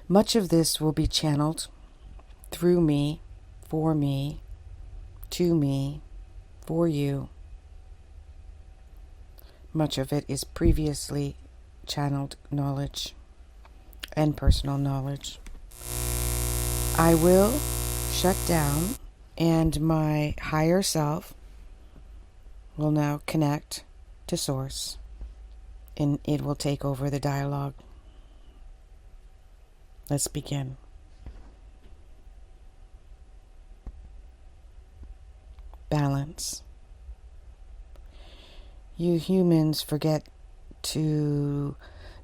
Much of this will be channeled through me, for me, to me, for you. Much of it is previously channeled knowledge and personal knowledge. I will shut down, and my higher self will now connect to Source, and it will take over the dialogue. Let's begin. Balance. You humans forget to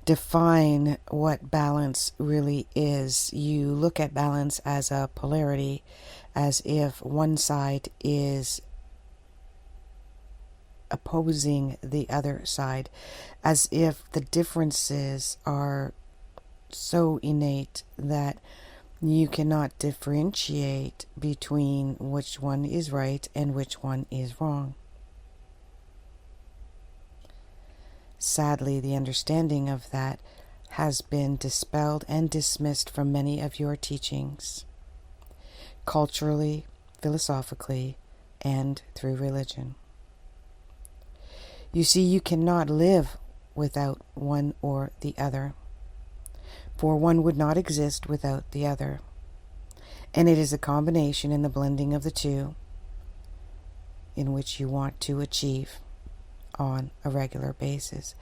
define what balance really is. You look at balance as a polarity, as if one side is opposing the other side, as if the differences are so innate that you cannot differentiate between which one is right and which one is wrong. Sadly, the understanding of that has been dispelled and dismissed from many of your teachings, culturally, philosophically, and through religion. You see, you cannot live without one or the other, for one would not exist without the other. And it is a combination in the blending of the two in which you want to achieve on a regular basis.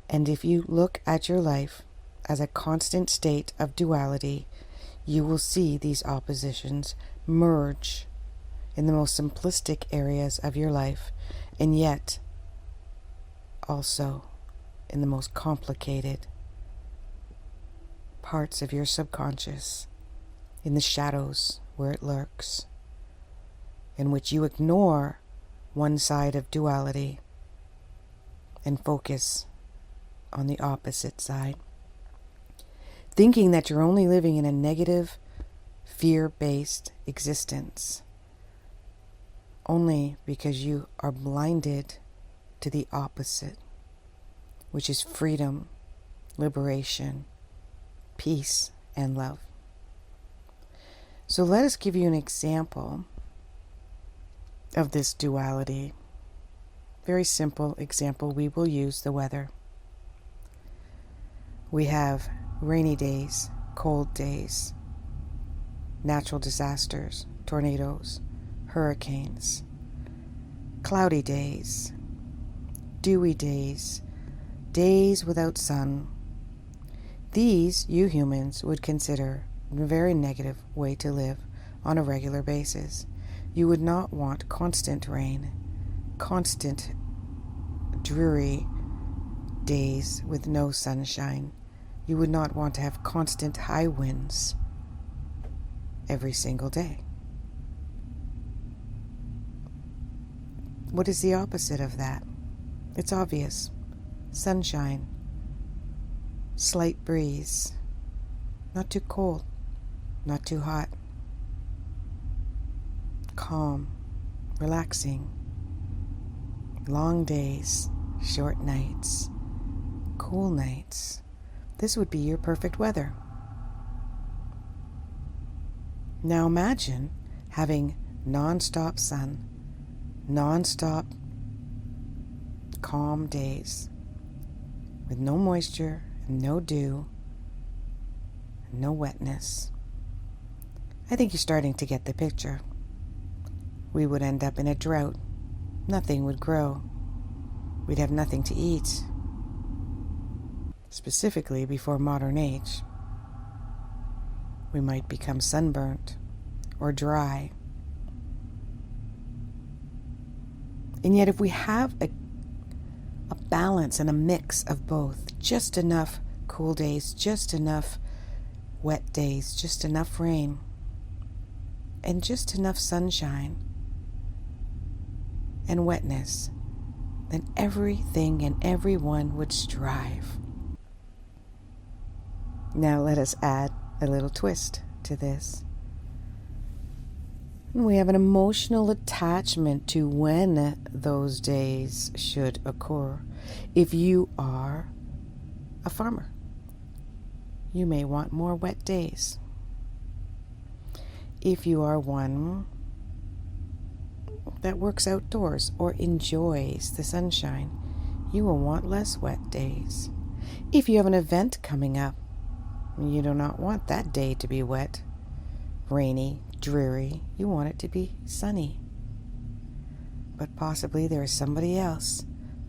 And if you look at your life as a constant state of duality, you will see these oppositions merge in the most simplistic areas of your life, and yet also in the most complicated parts of your subconscious, in the shadows where it lurks, in which you ignore one side of duality and focus on the opposite side, thinking that you're only living in a negative, fear-based existence, only because you are blinded to the opposite, which is freedom, liberation, peace, and love. So let us give you an example of this duality. Very simple example. We will use the weather. We have rainy days, cold days, natural disasters, tornadoes, hurricanes, cloudy days, dewy days, days without sun. These you humans would consider a very negative way to live on a regular basis. You would not want constant rain, constant dreary days with no sunshine. You would not want to have constant high winds every single day. What is the opposite of that? It's obvious. Sunshine, slight breeze, not too cold, not too hot, calm, relaxing, long days, short nights, cool nights. This would be your perfect weather. Now imagine having non-stop sun, non-stop calm days with no moisture, no dew, no wetness. I think you're starting to get the picture. We would end up in a drought. Nothing would grow. We'd have nothing to eat. Specifically before modern age. We might become sunburnt or dry. And yet if we have a balance and a mix of both, just enough cool days, just enough wet days, just enough rain, and just enough sunshine and wetness, then everything and everyone would strive. Now let us add a little twist to this. We have an emotional attachment to when those days should occur. If you are a farmer, you may want more wet days. If you are one that works outdoors or enjoys the sunshine, you will want less wet days. If you have an event coming up, you do not want that day to be wet, rainy, dreary. You want it to be sunny. But possibly there is somebody else,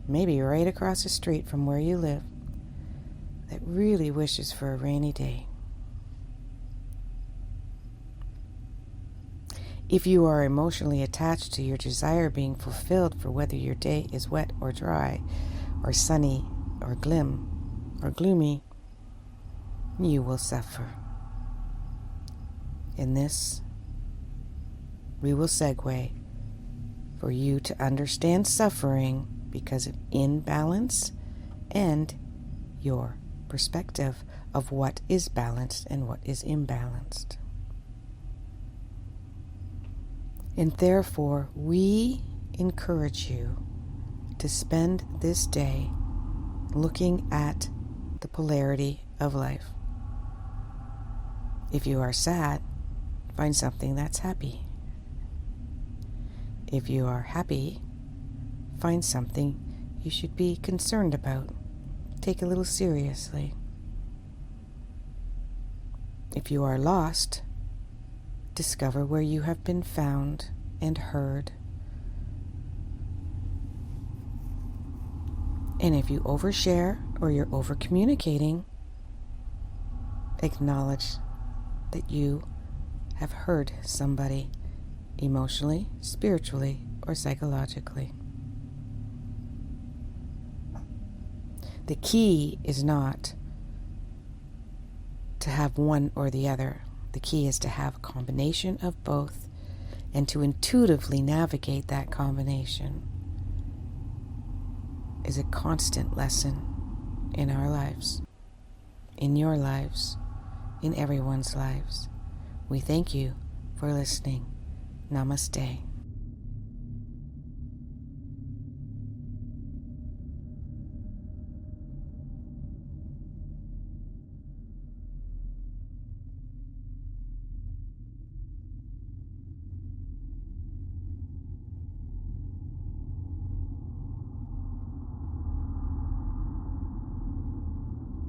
maybe right across the street from where you live, that really wishes for a rainy day. If you are emotionally attached to your desire being fulfilled for whether your day is wet or dry, or sunny or gloomy, you will suffer. In this, we will segue for you to understand suffering because of imbalance and your perspective of what is balanced and what is imbalanced. And therefore, we encourage you to spend this day looking at the polarity of life. If you are sad, find something that's happy. If you are happy, find something you should be concerned about. Take a little seriously. If you are lost, discover where you have been found and heard. And if you overshare or you're over-communicating, acknowledge that you have hurt somebody emotionally, spiritually, or psychologically. The key is not to have one or the other. The key is to have a combination of both and to intuitively navigate that combination is a constant lesson in our lives, in your lives, in everyone's lives. We thank you for listening. Namaste.